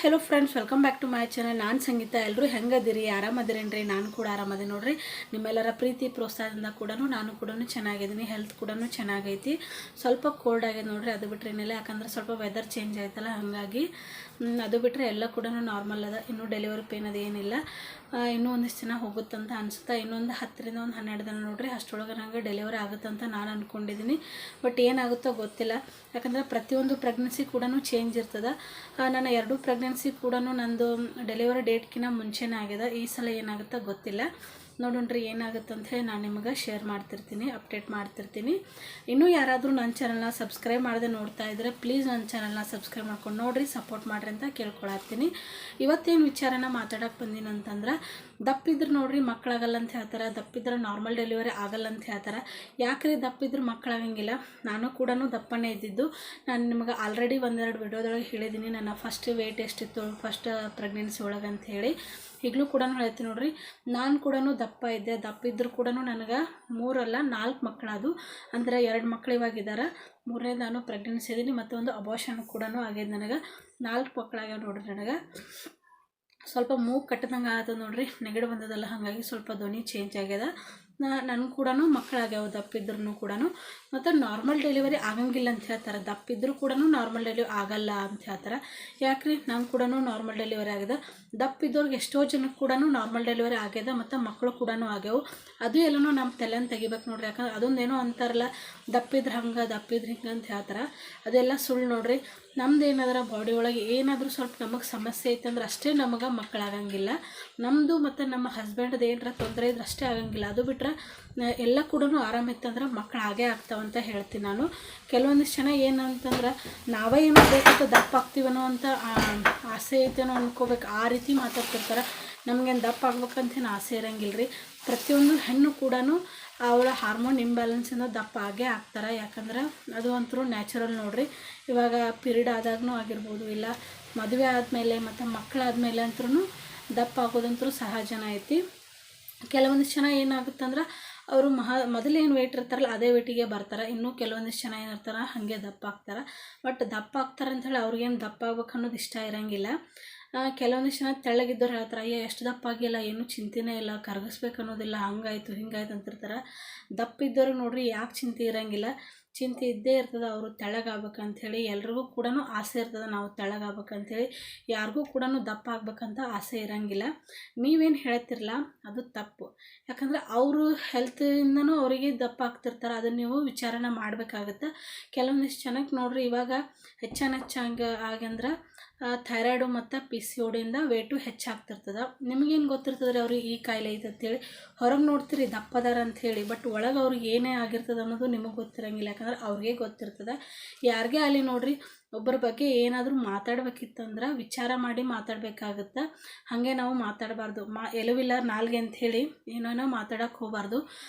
Hello friends, welcome back to my channel. ನಾನು ಸಂಗೀತ. ಎಲ್ಲರೂ ಹೆಂಗದಿರಿ? ಆರಾಮದಿರೇನ್ರಿ? ನಾನು ಕೂಡ ಆರಾಮದೆ ನೋಡ್ರಿ. ನಿಮ್ಮೆಲ್ಲರ ಪ್ರೀತಿ ಪ್ರೋತ್ಸಾಹದಿಂದ ಕೂಡ ನಾನು ಕೂಡ ಚೆನ್ನಾಗಿದ್ದೀನಿ. ಹೆಲ್ತ್ ಕೂಡ ಚೆನ್ನಾಗೈತಿ. ಸ್ವಲ್ಪ ಕೋಲ್ಡ್ ಆಗಿದೆ ನೋಡ್ರಿ, ಅದು ಬಿಟ್ಟರೆ ಏನಿಲ್ಲ. ಯಾಕಂದ್ರೆ ಸ್ವಲ್ಪ ವೆದರ್ ಚೇಂಜ್ ಆಯ್ತಲ್ಲ, ಹಾಗಾಗಿ ಅದು ಬಿಟ್ಟರೆ ಎಲ್ಲ ಕೂಡ ನಾರ್ಮಲ್ ಅದ. ಇನ್ನೂ ಡೆಲಿವರಿ ಪೇನ್ ಅದು ಏನಿಲ್ಲ. ಇನ್ನೂ ಒಂದಿಷ್ಟು ದಿನ ಹೋಗುತ್ತಂತ ಅನಿಸುತ್ತೆ. ಇನ್ನೊಂದು 10 ರಿಂದ 12 ದಿನ ನೋಡ್ರಿ, ಅಷ್ಟರೊಳಗೆ ನಂಗೆ ಡೆಲಿವರಿ ಆಗುತ್ತಂತ ನಾನು ಅಂದ್ಕೊಂಡಿದ್ದೀನಿ. ಬಟ್ ಏನಾಗುತ್ತೋ ಗೊತ್ತಿಲ್ಲ. ಯಾಕಂದರೆ ಪ್ರತಿಯೊಂದು ಪ್ರೆಗ್ನೆನ್ಸಿ ಕೂಡ ಚೇಂಜ್ ಇರ್ತದೆ. ನನ್ನ 2 ಪ್ರೆಗ್ನೆನ್ಸಿ ಕೂಡ ನಂದು ಡೆಲಿವರಿ ಡೇಟ್ಕಿಂತ ಮುಂಚೆನೇ ಆಗಿದೆ. ಈ ಸಲ ಏನಾಗುತ್ತೋ ಗೊತ್ತಿಲ್ಲ. ನೋಡೋಣ್ರಿ ಏನಾಗುತ್ತೆ ಅಂತ ಹೇಳಿ ನಾನು ನಿಮಗೆ ಶೇರ್ ಮಾಡ್ತಿರ್ತೀನಿ, ಅಪ್ಡೇಟ್ ಮಾಡ್ತಿರ್ತೀನಿ. ಇನ್ನೂ ಯಾರಾದರೂ ನನ್ನ ಚಾನಲ್ನ ಸಬ್ಸ್ಕ್ರೈಬ್ ಮಾಡದೆ ನೋಡ್ತಾ ಇದ್ದರೆ ಪ್ಲೀಸ್ ನನ್ನ ಚಾನಲ್ನ ಸಬ್ಸ್ಕ್ರೈಬ್ ಮಾಡ್ಕೊಂಡು ನೋಡಿರಿ, ಸಪೋರ್ಟ್ ಮಾಡಿರಿ ಅಂತ ಕೇಳ್ಕೊಳತ್ತೀನಿ. ಇವತ್ತೇನು ವಿಚಾರನ ಮಾತಾಡೋಕೆ ಬಂದೀನಿ ಅಂತಂದ್ರೆ, ದಪ್ಪಿದ್ರೆ ನೋಡ್ರಿ ಮಕ್ಕಳಾಗಲ್ಲ ಅಂತ ಹೇಳ್ತಾರೆ, ದಪ್ಪಿದ್ರೆ ನಾರ್ಮಲ್ ಡೆಲಿವರಿ ಆಗಲ್ಲ ಅಂತ ಹೇಳ್ತಾರೆ. ಯಾಕ್ರಿ ದಪ್ಪಿದ್ರೆ ಮಕ್ಕಳಾಗಂಗಿಲ್ಲ? ನಾನು ಕೂಡ ದಪ್ಪನೇ ಇದ್ದಿದ್ದು. ನಾನು ನಿಮಗೆ ಆಲ್ರೆಡಿ ಒಂದೆರಡು ವಿಡಿಯೋದೊಳಗೆ ಹೇಳಿದ್ದೀನಿ ನನ್ನ ಫಸ್ಟ್ ವೇಟ್ ಎಷ್ಟಿತ್ತು ಫಸ್ಟ್ ಪ್ರೆಗ್ನೆನ್ಸಿ ಒಳಗೆ ಅಂತ ಹೇಳಿ. ಈಗಲೂ ಕೂಡ ಹೇಳ್ತೀನಿ ನೋಡ್ರಿ, ನಾನು ಕೂಡ ದಪ್ಪ ಇದ್ದೆ. ದಪ್ಪ ಇದ್ದರೂ ಕೂಡ ನನಗೆ 3 ಅಲ್ಲ 4 ಮಕ್ಕಳದು. ಅಂದರೆ 2 ಮಕ್ಕಳು ಇವಾಗಿದ್ದಾರೆ, 3ನೇ ನಾನು ಪ್ರೆಗ್ನೆನ್ಸಿ ಇದ್ದೀನಿ, ಮತ್ತು ಒಂದು ಅಬೋಷನ್ ಕೂಡ ಆಗಿದೆ. ನನಗೆ 4 ಮಕ್ಕಳಾಗ್ಯಾವ ನೋಡ್ರಿ. ನನಗೆ ಸ್ವಲ್ಪ ಮೂಗು ಕಟ್ಟದಂಗೆ ಆಗ್ತದೆ ನೋಡ್ರಿ, ನೆಗಡಿ ಬಂದದಲ್ಲ, ಹಾಗಾಗಿ ಸ್ವಲ್ಪ ಧ್ವನಿ ಚೇಂಜ್ ಆಗ್ಯದ. ನನಗೆ ಕೂಡ ಮಕ್ಕಳಾಗ್ಯಾವ ದಪ್ಪಿದ್ರೂ ಕೂಡ. ಮತ್ತು ನಾರ್ಮಲ್ ಡೆಲಿವರಿ ಆಗಂಗಿಲ್ಲ ಅಂತ ಹೇಳ್ತಾರೆ, ದಪ್ಪಿದ್ರೂ ಕೂಡ ನಾರ್ಮಲ್ ಡೆಲಿವರಿ ಆಗಲ್ಲ ಅಂತ ಹೇಳ್ತಾರೆ. ಯಾಕ್ರಿ? ನಂಗೆ ಕೂಡ ನಾರ್ಮಲ್ ಡೆಲಿವರಿ ಆಗಿದೆ. ದಪ್ಪಿದ್ದವ್ರಿಗೆ ಎಷ್ಟೋ ಜನಕ್ಕೆ ಕೂಡ ನಾರ್ಮಲ್ ಡೆಲಿವರಿ ಆಗ್ಯದ, ಮತ್ತು ಮಕ್ಕಳು ಕೂಡ ಆಗ್ಯಾವು. ಅದು ಎಲ್ಲನೂ ನಮ್ಮ ತಲೆಯನ್ನು ತೆಗಿಬೇಕು ನೋಡ್ರಿ. ಯಾಕಂದ್ರೆ ಅದೊಂದೇನೋ ಅಂತಾರಲ್ಲ, ದಪ್ಪಿದ್ರೆ ಹಂಗೆ ದಪ್ಪಿದ್ರೆ ಹಿಂಗೆ ಅಂತ ಹೇಳ್ತಾರೆ. ಅದೆಲ್ಲ ಸುಳ್ಳು ನೋಡ್ರಿ. ನಮ್ದು ಏನಾದ್ರೆ ಬಾಡಿ ಒಳಗೆ ಏನಾದರೂ ಸ್ವಲ್ಪ ನಮಗೆ ಸಮಸ್ಯೆ ಐತಂದ್ರೆ ಅಷ್ಟೇ ನಮಗೆ ಮಕ್ಕಳಾಗಂಗಿಲ್ಲ. ನಮ್ಮದು ಮತ್ತು ನಮ್ಮ ಹಸ್ಬೆಂಡ್ದು ಏನಾರ ತೊಂದರೆ ಇದ್ರೆ ಅಷ್ಟೇ ಆಗಂಗಿಲ್ಲ. ಅದು ಬಿಟ್ಟರೆ ಎಲ್ಲ ಕೂಡ ಆರಾಮಿತ್ತಂದ್ರೆ ಮಕ್ಕಳು ಹಾಗೇ ಆಗ್ತಾವಂತ ಹೇಳ್ತೀನಿ ನಾನು. ಕೆಲವೊಂದಿಷ್ಟು ಜನ ಏನಂತಂದ್ರೆ, ನಾವೇ ಏನೋ ಬೇಕಂತ ದಪ್ಪ ಆಗ್ತೀವನೋ ಅಂತ ಆಸೆ ಐತೇನೋ ಅಂದ್ಕೋಬೇಕು, ಆ ರೀತಿ ಮಾತಾಡ್ತಿರ್ತಾರೆ. ನಮಗೇನು ದಪ್ಪ ಆಗ್ಬೇಕಂತೇನು ಆಸೆ ಇರೋಂಗಿಲ್ಲ ರೀ. ಪ್ರತಿಯೊಂದು ಹೆಣ್ಣು ಕೂಡ ಅವಳ ಹಾರ್ಮೋನ್ ಇಂಬ್ಯಾಲೆನ್ಸಿಂದ ದಪ್ಪ ಆಗೇ ಆಗ್ತಾರೆ. ಯಾಕಂದ್ರೆ ಅದು ಒಂಥರ ನ್ಯಾಚುರಲ್ ನೋಡ್ರಿ. ಇವಾಗ ಪೀರಿಯಡ್ ಆದಾಗೂ ಆಗಿರ್ಬೋದು, ಇಲ್ಲ ಮದುವೆ ಆದಮೇಲೆ ಮತ್ತು ಮಕ್ಕಳಾದ್ಮೇಲೆ ಅಂತೂ ದಪ್ಪ ಆಗೋದಂತೂ ಸಹಜನ ಐತಿ. ಕೆಲವೊಂದಿಷ್ಟು ಜನ ಏನಾಗುತ್ತಂದ್ರೆ, ಅವರು ಮೊದಲೇನು ವೆಯ್ಟ್ ಇರ್ತಾರಲ್ಲ ಅದೇ ವೆಯ್ಟಿಗೆ ಬರ್ತಾರೆ. ಇನ್ನೂ ಕೆಲವೊಂದಿಷ್ಟು ಜನ ಏನಿರ್ತಾರೆ ಹಾಗೆ ದಪ್ಪ ಆಗ್ತಾರೆ. ಬಟ್ ದಪ್ಪ ಆಗ್ತಾರೆ ಅಂಥೇಳಿ ಅವ್ರಿಗೇನು ದಪ್ಪ ಆಗ್ಬೇಕು ಅನ್ನೋದು ಇಷ್ಟ ಇರೋಂಗಿಲ್ಲ. ಕೆಲವೊಂದಿಷ್ಟು ಜನ ತೆಳ್ಳಗಿದ್ದವ್ರು ಹೇಳ್ತಾರೆ, ಅಯ್ಯೋ ಎಷ್ಟು ದಪ್ಪ ಆಗಿಲ್ಲ, ಏನೂ ಚಿಂತೆನೇ ಇಲ್ಲ, ಕರಗಿಸ್ಬೇಕು ಅನ್ನೋದಿಲ್ಲ, ಹಂಗಾಯ್ತು ಹಿಂಗಾಯ್ತು ಅಂತಿರ್ತಾರೆ. ದಪ್ಪ ಇದ್ದವ್ರಿಗೆ ನೋಡ್ರಿ ಯಾಕೆ ಚಿಂತೆ ಇರೋಂಗಿಲ್ಲ, ಚಿಂತೆ ಇದ್ದೇ ಇರ್ತದೆ. ಅವರು ತೆಳ್ಳಗಾಗ್ಬೇಕಂಥೇಳಿ ಎಲ್ರಿಗೂ ಕೂಡ ಆಸೆ ಇರ್ತದೆ, ನಾವು ತೆಳ್ಳಗಾಗ್ಬೇಕಂಥೇಳಿ. ಯಾರಿಗೂ ಕೂಡ ದಪ್ಪ ಆಗ್ಬೇಕಂತ ಆಸೆ ಇರೋಂಗಿಲ್ಲ. ನೀವೇನು ಹೇಳ್ತಿರಲ್ಲ ಅದು ತಪ್ಪು. ಯಾಕಂದರೆ ಅವರು ಹೆಲ್ತಿಂದನೂ ಅವರಿಗೆ ದಪ್ಪ ಆಗ್ತಿರ್ತಾರೆ. ಅದನ್ನು ನೀವು ವಿಚಾರಣೆ ಮಾಡಬೇಕಾಗುತ್ತೆ. ಕೆಲವೊಂದಿಷ್ಟು ಜನಕ್ಕೆ ನೋಡ್ರಿ, ಇವಾಗ ಹೆಚ್ಚಾಗಿ ಆಗಂದ್ರೆ ಥೈರಾಯ್ಡು ಮತ್ತು PCOD ವೇಟು ಹೆಚ್ಚಾಗ್ತಿರ್ತದೆ. ನಿಮಗೇನು ಗೊತ್ತಿರ್ತದೆ ಅವ್ರಿಗೆ ಈ ಕಾಯಿಲೆ ಐತೆ ಅಂತೇಳಿ? ಹೊರಗೆ ನೋಡ್ತೀರಿ ದಪ್ಪದಾರ ಅಂಥೇಳಿ, ಬಟ್ ಒಳಗೆ ಅವ್ರಿಗೆ ಏನೇ ಆಗಿರ್ತದೆ ಅನ್ನೋದು ನಿಮಗೆ ಗೊತ್ತಿರೋಂಗಿಲ್ಲ. ಯಾಕಂದ್ರೆ ಅವ್ರಿಗೆ ಗೊತ್ತಿರ್ತದೆ. ಯಾರಿಗೇ ಅಲ್ಲಿ ನೋಡ್ರಿ, ಒಬ್ಬರ ಬಗ್ಗೆ ಏನಾದರೂ ಮಾತಾಡ್ಬೇಕಿತ್ತಂದ್ರೆ ವಿಚಾರ ಮಾಡಿ ಮಾತಾಡಬೇಕಾಗುತ್ತೆ. ಹಾಗೆ ನಾವು ಮಾತಾಡಬಾರ್ದು. ಎಲುವಿಲ್ಲ ನಾಲ್ಗೆ ಅಂಥೇಳಿ ಏನೇನೋ ಮಾತಾಡೋಕೆ ಹೋಗಬಾರ್ದು.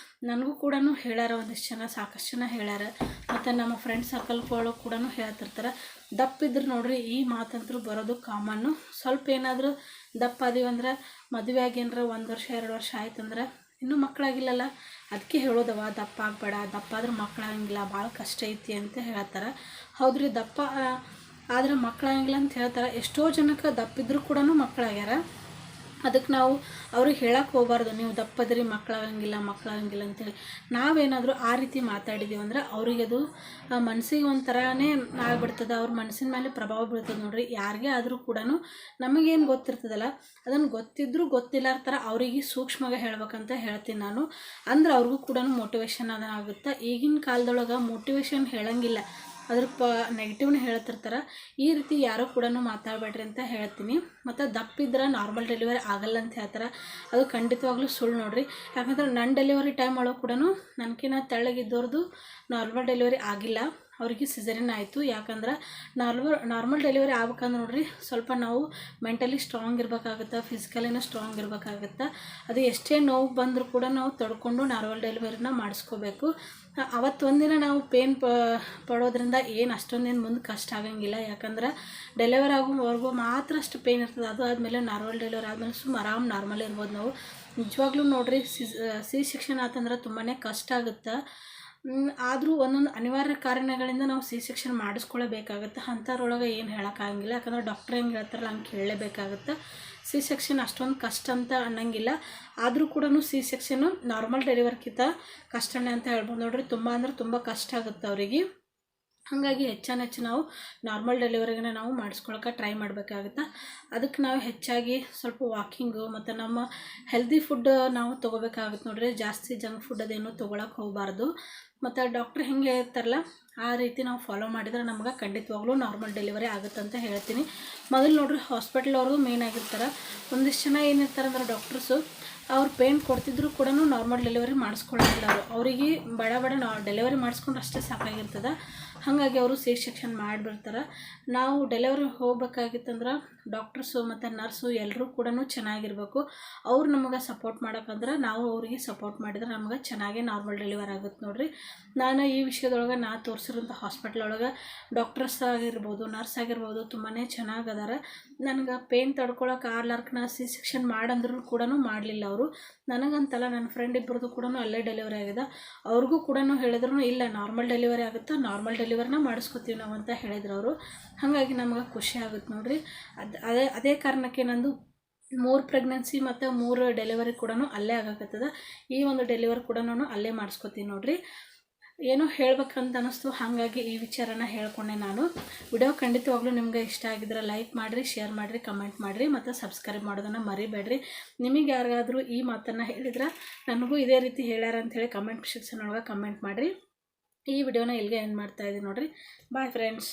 ನನಗೂ ಕೂಡ ಹೇಳ್ಯಾರ ಒಂದಿಷ್ಟು ಜನ, ಸಾಕಷ್ಟು ಜನ ಹೇಳ್ಯಾರ. ಮತ್ತು ನಮ್ಮ ಫ್ರೆಂಡ್ ಸರ್ಕಲ್ಗಳು ಕೂಡ ಹೇಳ್ತಿರ್ತಾರೆ. ದಪ್ಪಿದ್ರೆ ನೋಡ್ರಿ ಈ ಮಾತಂತರೂ ಬರೋದು ಕಾಮನ್ನು. ಸ್ವಲ್ಪ ಏನಾದರೂ ದಪ್ಪ ಅದೀವಂದ್ರೆ, ಮದುವೆ ಆಗಿ ಏನಾರ 1 ವರ್ಷ 2 ವರ್ಷ ಆಯ್ತಂದ್ರೆ ಇನ್ನೂ ಮಕ್ಕಳಾಗಿಲ್ಲಲ್ಲ, ಅದಕ್ಕೆ ಹೇಳೋದವ ದಪ್ಪ ಆಗಬೇಡ, ದಪ್ಪ ಆದ್ರೆ ಮಕ್ಕಳಾಗಂಗಿಲ್ಲ, ಭಾಳ ಕಷ್ಟ ಐತಿ ಅಂತ ಹೇಳ್ತಾರೆ. ಹೌದ್ರಿ, ದಪ್ಪ ಆದ್ರೆ ಮಕ್ಕಳಾಗಂಗಿಲ್ಲ ಅಂತ ಹೇಳ್ತಾರೆ. ಎಷ್ಟೋ ಜನಕ್ಕೆ ದಪ್ಪಿದ್ರೂ ಕೂಡ ಮಕ್ಕಳಾಗ್ಯಾರ. ಅದಕ್ಕೆ ನಾವು ಅವ್ರಿಗೆ ಹೇಳಕ್ಕೆ ಹೋಗಬಾರ್ದು, ನೀವು ದಪ್ಪದ್ರಿ ಮಕ್ಕಳಾಗಂಗಿಲ್ಲ ಅಂತೇಳಿ. ನಾವೇನಾದರೂ ಆ ರೀತಿ ಮಾತಾಡಿದ್ದೀವಿ ಅಂದ್ರೆ ಅವ್ರಿಗೆ ಅದು ಮನಸ್ಸಿಗೆ ಒಂಥರನೇ ಆಗ್ಬಿಡ್ತದೆ. ಅವ್ರ ಮನಸ್ಸಿನ ಮೇಲೆ ಪ್ರಭಾವ ಬೀಳ್ತದೆ ನೋಡ್ರಿ. ಯಾರಿಗೇ ಆದರೂ ಕೂಡ ನಮಗೇನು ಗೊತ್ತಿರ್ತದಲ್ಲ, ಅದನ್ನು ಗೊತ್ತಿದ್ರೂ ಗೊತ್ತಿಲ್ಲಾರ ಥರ ಅವರಿಗೆ ಸೂಕ್ಷ್ಮವಾಗಿ ಹೇಳ್ಬೇಕಂತ ಹೇಳ್ತೀನಿ ನಾನು. ಅಂದ್ರೆ ಅವ್ರಿಗೂ ಕೂಡ ಮೋಟಿವೇಶನ್ ಆಗುತ್ತೆ. ಈಗಿನ ಕಾಲದೊಳಗೆ ಮೋಟಿವೇಶನ್ ಹೇಳಂಗಿಲ್ಲ, ಅದ್ರ ನೆಗೆಟಿವ್ನ ಹೇಳ್ತಿರ್ತಾರೆ. ಈ ರೀತಿ ಯಾರೂ ಕೂಡ ಮಾತಾಡಬೇಡ್ರಿ ಅಂತ ಹೇಳ್ತೀನಿ. ಮತ್ತು ದಪ್ಪಿದ್ರೆ ನಾರ್ಮಲ್ ಡೆಲಿವರಿ ಆಗಲ್ಲ ಅಂತ ಹೇಳ್ತಾರೆ. ಅದು ಖಂಡಿತವಾಗ್ಲೂ ಸುಳ್ಳು ನೋಡ್ರಿ. ಯಾಕಂದ್ರೆ ನನ್ನ ಡೆಲಿವರಿ ಟೈಮ್ ಒಳಗೆ ಕೂಡ ನನಗಿನ್ನ ತೆಳ್ಳಗಿದ್ದವ್ರದ್ದು ನಾರ್ಮಲ್ ಡೆಲಿವರಿ ಆಗಿಲ್ಲ, ಅವ್ರಿಗೆ ಸಿಸೇರಿಯನ್ ಆಯಿತು. ಯಾಕಂದ್ರೆ ನಾರ್ಮಲ್ ಡೆಲಿವರಿ ಆಗ್ಬೇಕಂದ್ರೆ ನೋಡ್ರಿ, ಸ್ವಲ್ಪ ನಾವು ಮೆಂಟಲಿ ಸ್ಟ್ರಾಂಗ್ ಇರಬೇಕಾಗುತ್ತೆ, ಫಿಸಿಕಲಿನೂ ಸ್ಟ್ರಾಂಗ್ ಇರಬೇಕಾಗುತ್ತೆ. ಅದು ಎಷ್ಟೇ ನೋವು ಬಂದರೂ ಕೂಡ ನಾವು ತಡ್ಕೊಂಡು ನಾರ್ಮಲ್ ಡೆಲಿವರಿನ ಮಾಡಿಸ್ಕೋಬೇಕು. ಅವತ್ತು ಒಂದಿನ ನಾವು ಪೇನ್ ಪಡೋದ್ರಿಂದ ಏನು ಅಷ್ಟೊಂದೇನು ಮುಂದೆ ಕಷ್ಟ ಆಗಂಗಿಲ್ಲ. ಯಾಕಂದ್ರೆ ಡೆಲಿವರಿ ಆಗೋವರೆಗೂ ಮಾತ್ರ ಅಷ್ಟು ಪೇನ್ ಇರ್ತದೆ. ಅದು ಆದಮೇಲೆ ನಾರ್ಮಲ್ ಡೆಲಿವರಿ ಆದಮೇಲೆ ಆರಾಮ್ ನಾರ್ಮಲ್ ಇರ್ಬೋದು ನಾವು. ನಿಜವಾಗ್ಲೂ ನೋಡ್ರಿ, ಸಿ ಸೆಕ್ಷನ್ ಆತಂದ್ರೆ ತುಂಬಾ ಕಷ್ಟ ಆಗುತ್ತೆ. ಆದರೂ ಒಂದೊಂದು ಅನಿವಾರ್ಯ ಕಾರಣಗಳಿಂದ ನಾವು ಸಿ ಸೆಕ್ಷನ್ ಮಾಡಿಸ್ಕೊಳ್ಳೇಬೇಕಾಗುತ್ತೆ. ಅಂಥದ್ರೊಳಗೆ ಏನು ಹೇಳೋಕ್ಕಾಗಂಗಿಲ್ಲ, ಯಾಕಂದ್ರೆ ಡಾಕ್ಟ್ರ್ ಹೆಂಗೆ ಹೇಳ್ತಾರಲ್ಲ ಹಂಗೆ ಕೇಳಲೇಬೇಕಾಗುತ್ತೆ. ಸಿ ಸೆಕ್ಷನ್ ಅಷ್ಟೊಂದು ಕಷ್ಟ ಅಂತ ಅನ್ನೋಂಗಿಲ್ಲ, ಆದರೂ ಕೂಡ ಸಿ ಸೆಕ್ಷನ್ನು ನಾರ್ಮಲ್ ಡೆಲಿವರಿಗಿಂತ ಕಷ್ಟನೇ ಅಂತ ಹೇಳ್ಬೋದು ನೋಡಿರಿ. ತುಂಬ ಅಂದ್ರೆ ತುಂಬ ಕಷ್ಟ ಆಗುತ್ತೆ ಅವರಿಗೆ. ಹಾಗಾಗಿ ಹೆಚ್ಚು ನಾವು ನಾರ್ಮಲ್ ಡೆಲಿವರಿಗೇ ನಾವು ಮಾಡಿಸ್ಕೊಳಕ್ಕೆ ಟ್ರೈ ಮಾಡಬೇಕಾಗುತ್ತೆ. ಅದಕ್ಕೆ ನಾವು ಹೆಚ್ಚಾಗಿ ಸ್ವಲ್ಪ ವಾಕಿಂಗು ಮತ್ತು ನಮ್ಮ ಹೆಲ್ದಿ ಫುಡ್ ನಾವು ತೊಗೋಬೇಕಾಗುತ್ತೆ ನೋಡಿರಿ. ಜಾಸ್ತಿ ಜಂಕ್ ಫುಡ್ ಅದೇನು ತೊಗೊಳಕ್ಕೆ ಹೋಗಬಾರ್ದು. ಮತ್ತು ಡಾಕ್ಟ್ರ್ ಹೆಂಗೆ ಹೇಳ್ತಾರಲ್ಲ ಆ ರೀತಿ ನಾವು ಫಾಲೋ ಮಾಡಿದ್ರೆ ನಮ್ಗೆ ಖಂಡಿತವಾಗ್ಲೂ ನಾರ್ಮಲ್ ಡೆಲಿವರಿ ಆಗುತ್ತೆ ಅಂತ ಹೇಳ್ತೀನಿ. ಮೊದಲು ನೋಡಿರಿ ಹಾಸ್ಪಿಟ್ಲ್ ಅವ್ರಿಗೂ ಮೇನ್ ಆಗಿರ್ತಾರೆ. ಒಂದಿಷ್ಟು ಜನ ಏನಿರ್ತಾರೆ ಅಂದ್ರೆ ಡಾಕ್ಟರ್ಸು ಅವ್ರು ಪೇನ್ ಕೊಡ್ತಿದ್ರು ಕೂಡ ನಾರ್ಮಲ್ ಡೆಲಿವರಿ ಮಾಡಿಸ್ಕೊಳ್ಳೋದಿಲ್ಲ. ಅವರಿಗೆ ಬಡ ಡೆಲಿವರಿ ಮಾಡಿಸ್ಕೊಂಡ್ರೆ ಅಷ್ಟೇ ಸಾಕಾಗಿರ್ತದೆ. ಹಾಗಾಗಿ ಅವರು ಸಿ ಸೆಕ್ಷನ್ ಮಾಡಿಬಿಡ್ತಾರೆ. ನಾವು ಡೆಲಿವರಿ ಹೋಗ್ಬೇಕಾಗಿತ್ತಂದ್ರೆ ಡಾಕ್ಟರ್ಸು ಮತ್ತು ನರ್ಸು ಎಲ್ಲರೂ ಕೂಡ ಚೆನ್ನಾಗಿರ್ಬೇಕು. ಅವ್ರು ನಮಗೆ ಸಪೋರ್ಟ್ ಮಾಡೋಕ್ಕಂದ್ರೆ ನಾವು ಅವರಿಗೆ ಸಪೋರ್ಟ್ ಮಾಡಿದ್ರೆ ನಮ್ಗೆ ಚೆನ್ನಾಗೇ ನಾರ್ಮಲ್ ಡೆಲಿವರಿ ಆಗುತ್ತೆ ನೋಡಿರಿ. ನಾನು ಈ ವಿಷಯದೊಳಗೆ ನಾ ತೋರಿಸಿರೋಂಥ ಹಾಸ್ಪಿಟ್ಲ್ ಒಳಗೆ ಡಾಕ್ಟರ್ಸ್ ಆಗಿರ್ಬೋದು, ನರ್ಸ್ ಆಗಿರ್ಬೋದು ತುಂಬಾ ಚೆನ್ನಾಗದಾರೆ. ನನಗೆ ಪೇನ್ ತಡ್ಕೊಳಕ್ಕೆ ಆಗ್ಲಾರ್ಕ ನಾ ಸಿ ಸೆಕ್ಷನ್ ಮಾಡಂದ್ರೂ ಕೂಡ ಮಾಡಲಿಲ್ಲ ಅವರು. ನನಗಂತಲ್ಲ, ನನ್ನ ಫ್ರೆಂಡ್ ಇಬ್ಬರದು ಕೂಡ ಅಲ್ಲೇ ಡೆಲಿವರಿ ಆಗಿದೆ. ಅವ್ರಿಗೂ ಕೂಡ ಹೇಳಿದ್ರು ಇಲ್ಲ ನಾರ್ಮಲ್ ಡೆಲಿವರಿ ಆಗುತ್ತೆ, ನಾರ್ಮಲ್ ಡೆಲಿವರಿನ ಮಾಡಿಸ್ಕೊತೀವಿ ನಾವು ಅಂತ ಹೇಳಿದ್ರು ಅವರು. ಹಾಗಾಗಿ ನಮ್ಗೆ ಖುಷಿ ಆಗುತ್ತೆ ನೋಡಿರಿ. ಅದೇ ಕಾರಣಕ್ಕೆ ನಂದು 3 ಪ್ರೆಗ್ನೆನ್ಸಿ ಮತ್ತು 3 ಡೆಲಿವರಿ ಕೂಡ ಅಲ್ಲೇ ಆಗಕತ್ತದ. ಈ ಒಂದು ಡೆಲಿವರಿ ಕೂಡ ನಾನು ಅಲ್ಲೇ ಮಾಡಿಸ್ಕೊತೀನಿ ನೋಡಿರಿ. ಏನೋ ಹೇಳ್ಬೇಕಂತ ಅನ್ನಿಸ್ತು, ಹಾಗಾಗಿ ಈ ವಿಚಾರನ ಹೇಳ್ಕೊಂಡೆ ನಾನು. ವಿಡಿಯೋ ಖಂಡಿತವಾಗ್ಲೂ ನಿಮಗೆ ಇಷ್ಟ ಆಗಿದ್ರೆ ಲೈಕ್ ಮಾಡಿರಿ, ಶೇರ್ ಮಾಡಿರಿ, ಕಮೆಂಟ್ ಮಾಡಿರಿ ಮತ್ತು ಸಬ್ಸ್ಕ್ರೈಬ್ ಮಾಡೋದನ್ನು ಮರಿಬೇಡ್ರಿ. ನಿಮಗೆ ಯಾರಿಗಾದರೂ ಈ ಮಾತನ್ನು ಹೇಳಿದ್ರೆ ನನಗೂ ಇದೇ ರೀತಿ ಹೇಳ್ಯಾರ ಅಂಥೇಳಿ ಕಮೆಂಟ್ ಸೆಕ್ಷನ್ ಒಳಗೆ ಕಮೆಂಟ್ ಮಾಡಿರಿ. ಈ ವಿಡಿಯೋನ ಇಲ್ಲಿಗೆ ಎಂಡ್ ಮಾಡ್ತಾಯಿದ್ದೀನಿ ನೋಡಿರಿ. Bye friends.